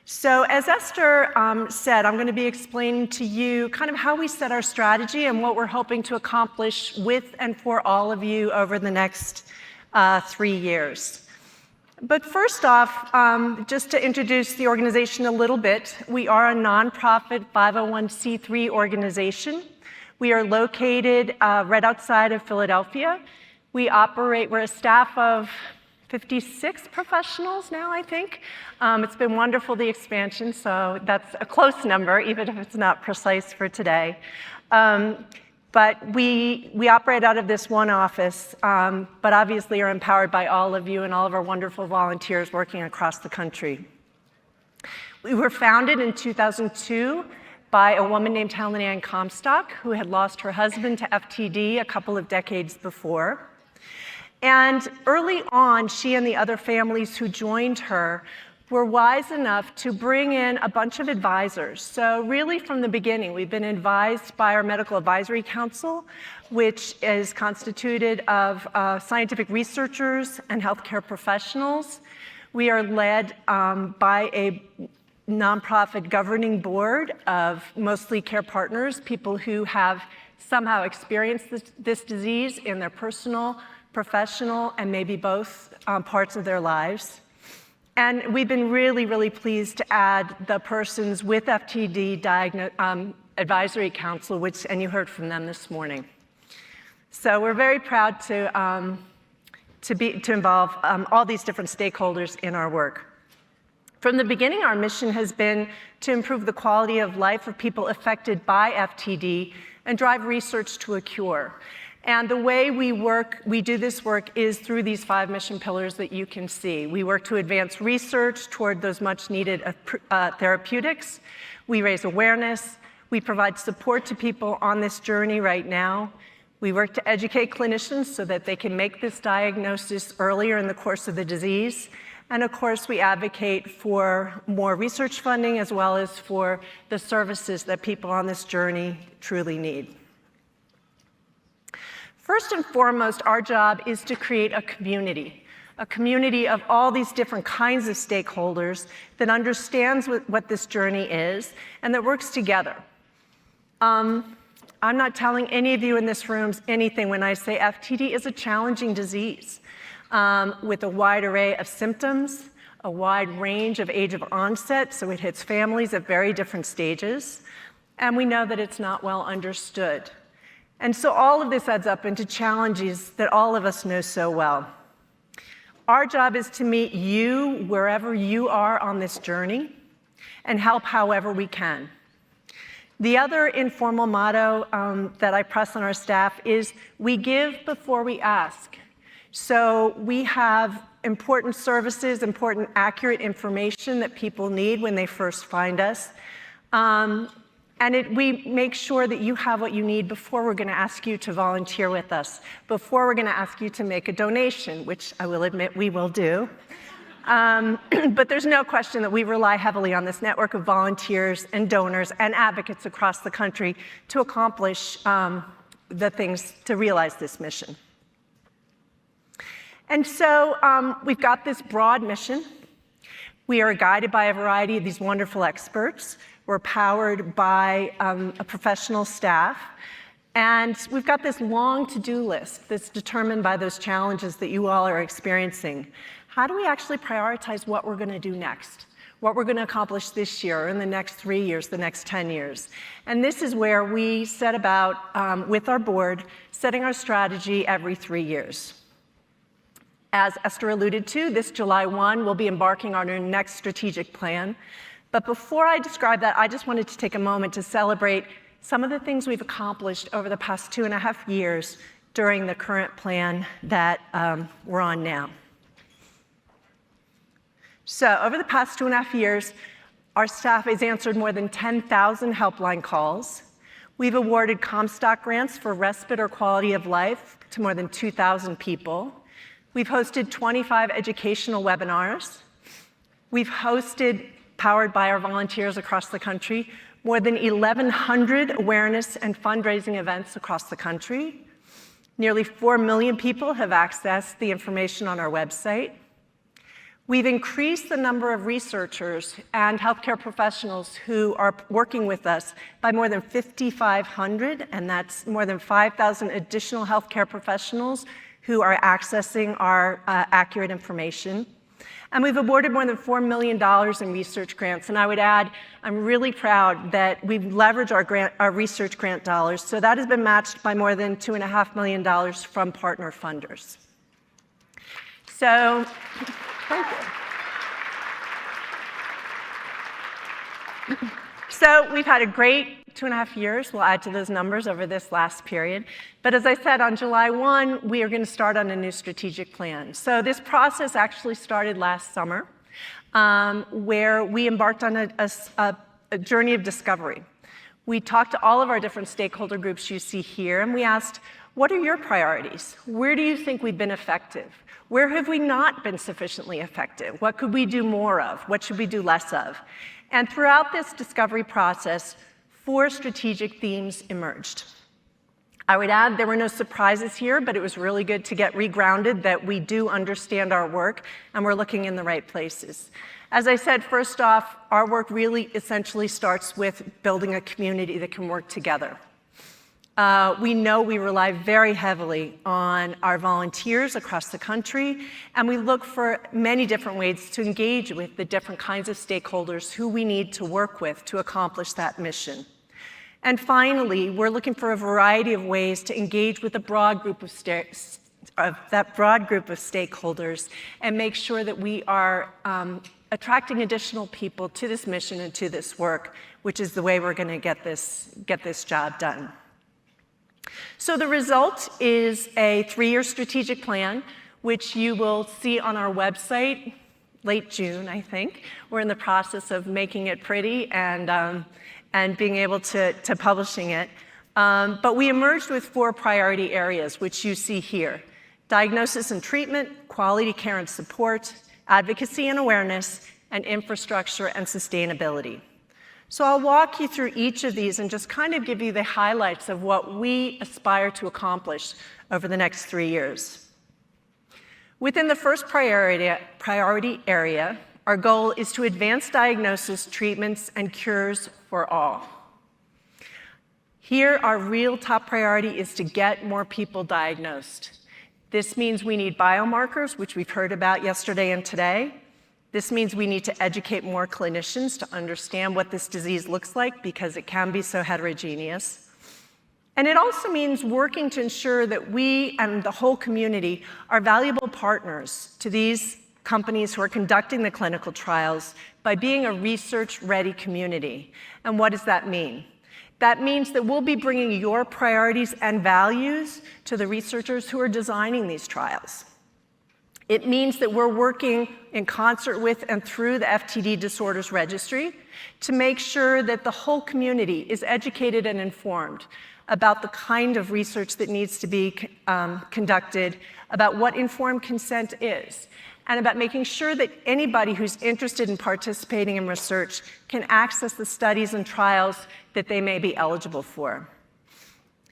So as Esther said, I'm going to be explaining to you kind of how we set our strategy and what we're hoping to accomplish with and for all of you over the next 3 years. But first off, just to introduce the organization a little bit, we are a nonprofit 501c3 organization. We are located right outside of Philadelphia. We're a staff of 56 professionals now, I think. It's been wonderful, the expansion, so that's a close number, even if it's not precise for today. But we operate out of this one office, but obviously are empowered by all of you and all of our wonderful volunteers working across the country. We were founded in 2002 by a woman named Helen Ann Comstock, who had lost her husband to FTD a couple of decades before. And early on, she and the other families who joined her were wise enough to bring in a bunch of advisors. So really from the beginning, we've been advised by our Medical Advisory Council, which is constituted of scientific researchers and healthcare professionals. We are led by a nonprofit governing board of mostly care partners, people who have somehow experienced this disease in their personal, professional, and maybe both parts of their lives. And we've been really, really pleased to add the persons with FTD Advisory Council, and you heard from them this morning. So we're very proud to involve all these different stakeholders in our work. From the beginning, our mission has been to improve the quality of life of people affected by FTD and drive research to a cure. And the way we do this work is through these 5 mission pillars that you can see. We work to advance research toward those much needed therapeutics. We raise awareness. We provide support to people on this journey right now. We work to educate clinicians so that they can make this diagnosis earlier in the course of the disease. And of course, we advocate for more research funding as well as for the services that people on this journey truly need. First and foremost, our job is to create a community of all these different kinds of stakeholders that understands what this journey is and that works together. I'm not telling any of you in this room anything when I say FTD is a challenging disease with a wide array of symptoms, a wide range of age of onset, so it hits families at very different stages, and we know that it's not well understood. And so all of this adds up into challenges that all of us know so well. Our job is to meet you wherever you are on this journey and help however we can. The other informal motto that I press on our staff is we give before we ask. So we have important services, important accurate information that people need when they first find us. We make sure that you have what you need before we're going to ask you to volunteer with us, before we're going to ask you to make a donation, which I will admit we will do. But there's no question that we rely heavily on this network of volunteers and donors and advocates across the country to accomplish the things to realize this mission. And so we've got this broad mission. We are guided by a variety of these wonderful experts. We're powered by a professional staff. And we've got this long to-do list that's determined by those challenges that you all are experiencing. How do we actually prioritize what we're going to do next? What we're going to accomplish this year, or in the next 3 years, the next 10 years? And this is where we set about, with our board, setting our strategy every 3 years. As Esther alluded to, this July 1, we'll be embarking on our next strategic plan. But before I describe that, I just wanted to take a moment to celebrate some of the things we've accomplished over the past 2.5 years during the current plan that we're on now. So over the past 2.5 years, our staff has answered more than 10,000 helpline calls. We've awarded Comstock grants for respite or quality of life to more than 2,000 people. We've hosted 25 educational webinars. We've hosted, powered by our volunteers across the country, more than 1,100 awareness and fundraising events across the country. Nearly 4 million people have accessed the information on our website. We've increased the number of researchers and healthcare professionals who are working with us by more than 5,500, and that's more than 5,000 additional healthcare professionals who are accessing our accurate information. And we've awarded more than $4 million in research grants. And I would add, I'm really proud that we've leveraged our research grant dollars. So that has been matched by more than $2.5 million from partner funders. So, thank you. So we've had a great 2.5 years. We'll add to those numbers over this last period. But as I said, on July 1, we are going to start on a new strategic plan. So this process actually started last summer, where we embarked on a journey of discovery. We talked to all of our different stakeholder groups you see here, and we asked, what are your priorities? Where do you think we've been effective? Where have we not been sufficiently effective? What could we do more of? What should we do less of? And throughout this discovery process, 4 strategic themes emerged. I would add there were no surprises here, but it was really good to get regrounded that we do understand our work and we're looking in the right places. As I said, first off, our work really essentially starts with building a community that can work together. We know we rely very heavily on our volunteers across the country, and we look for many different ways to engage with the different kinds of stakeholders who we need to work with to accomplish that mission. And finally, we're looking for a variety of ways to engage with a broad group of stakeholders and make sure that we are attracting additional people to this mission and to this work, which is the way we're going to get this job done. So the result is a 3-year strategic plan, which you will see on our website late June, I think. We're in the process of making it pretty and being able to publishing it. But we emerged with 4 priority areas, which you see here: diagnosis and treatment, quality care and support, advocacy and awareness, and infrastructure and sustainability. So I'll walk you through each of these and just kind of give you the highlights of what we aspire to accomplish over the next 3 years. Within the first priority area, our goal is to advance diagnosis, treatments, and cures for all. Here, our real top priority is to get more people diagnosed. This means we need biomarkers, which we've heard about yesterday and today. This means we need to educate more clinicians to understand what this disease looks like because it can be so heterogeneous. And it also means working to ensure that we and the whole community are valuable partners to these companies who are conducting the clinical trials by being a research-ready community. And what does that mean? That means that we'll be bringing your priorities and values to the researchers who are designing these trials. It means that we're working in concert with and through the FTD Disorders Registry to make sure that the whole community is educated and informed about the kind of research that needs to be conducted, about what informed consent is, and about making sure that anybody who's interested in participating in research can access the studies and trials that they may be eligible for.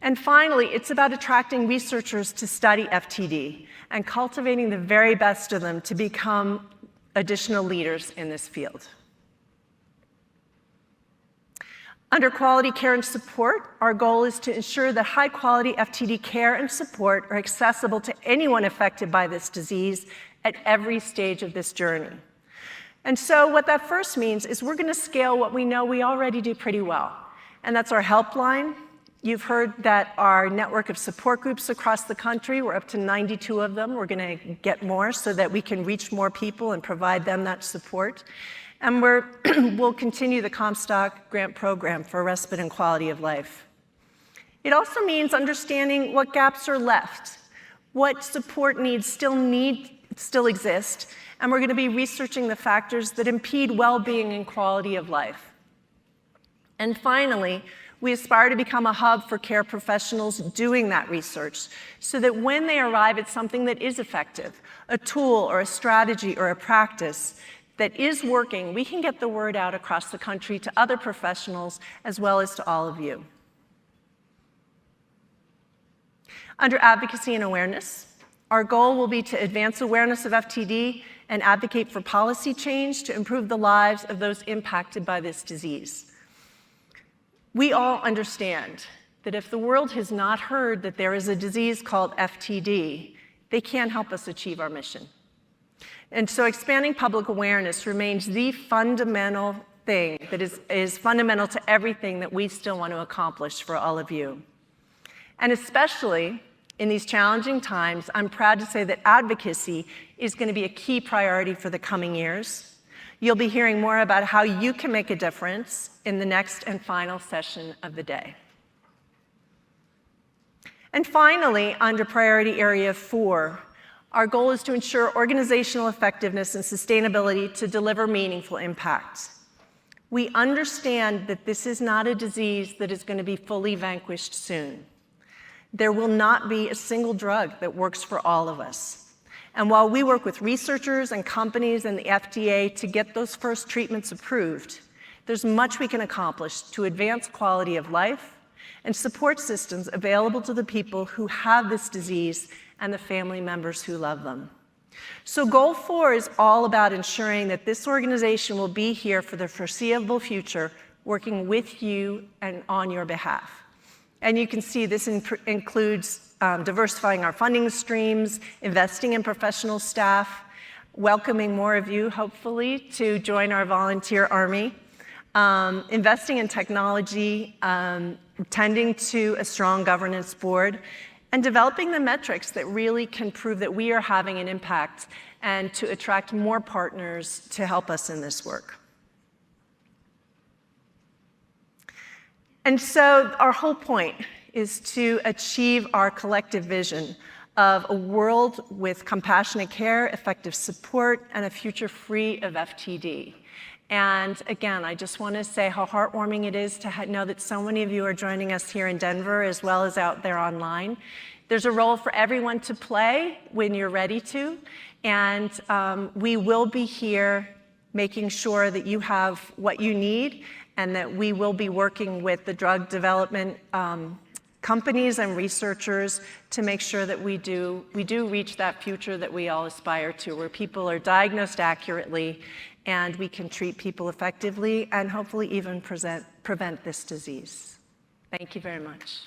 And finally, it's about attracting researchers to study FTD and cultivating the very best of them to become additional leaders in this field. Under quality care and support, our goal is to ensure that high-quality FTD care and support are accessible to anyone affected by this disease at every stage of this journey. And so what that first means is we're going to scale what we know we already do pretty well, and that's our helpline. You've heard that our network of support groups across the country, we're up to 92 of them. We're going to get more so that we can reach more people and provide them that support. And we'll continue the Comstock grant program for respite and quality of life. It also means understanding what gaps are left, what support needs still exist, and we're going to be researching the factors that impede well-being and quality of life. And finally, we aspire to become a hub for care professionals doing that research so that when they arrive at something that is effective, a tool or a strategy or a practice that is working, we can get the word out across the country to other professionals as well as to all of you. Under advocacy and awareness, our goal will be to advance awareness of FTD and advocate for policy change to improve the lives of those impacted by this disease. We all understand that if the world has not heard that there is a disease called FTD, they can't help us achieve our mission. And so expanding public awareness remains the fundamental thing that is fundamental to everything that we still want to accomplish for all of you. And especially in these challenging times, I'm proud to say that advocacy is going to be a key priority for the coming years. You'll be hearing more about how you can make a difference in the next and final session of the day. And finally, under priority area 4, our goal is to ensure organizational effectiveness and sustainability to deliver meaningful impact. We understand that this is not a disease that is going to be fully vanquished soon. There will not be a single drug that works for all of us. And while we work with researchers and companies and the FDA to get those first treatments approved, there's much we can accomplish to advance quality of life and support systems available to the people who have this disease and the family members who love them. So Goal 4 is all about ensuring that this organization will be here for the foreseeable future, working with you and on your behalf. And you can see this includes diversifying our funding streams, investing in professional staff, welcoming more of you, hopefully, to join our volunteer army, investing in technology, tending to a strong governance board, and developing the metrics that really can prove that we are having an impact and to attract more partners to help us in this work. And so our whole point is to achieve our collective vision of a world with compassionate care, effective support, and a future free of FTD. And again, I just want to say how heartwarming it is to know that so many of you are joining us here in Denver as well as out there online. There's a role for everyone to play when you're ready to, and we will be here making sure that you have what you need and that we will be working with the drug development companies and researchers to make sure that we do reach that future that we all aspire to, where people are diagnosed accurately and we can treat people effectively and hopefully even prevent this disease. Thank you very much.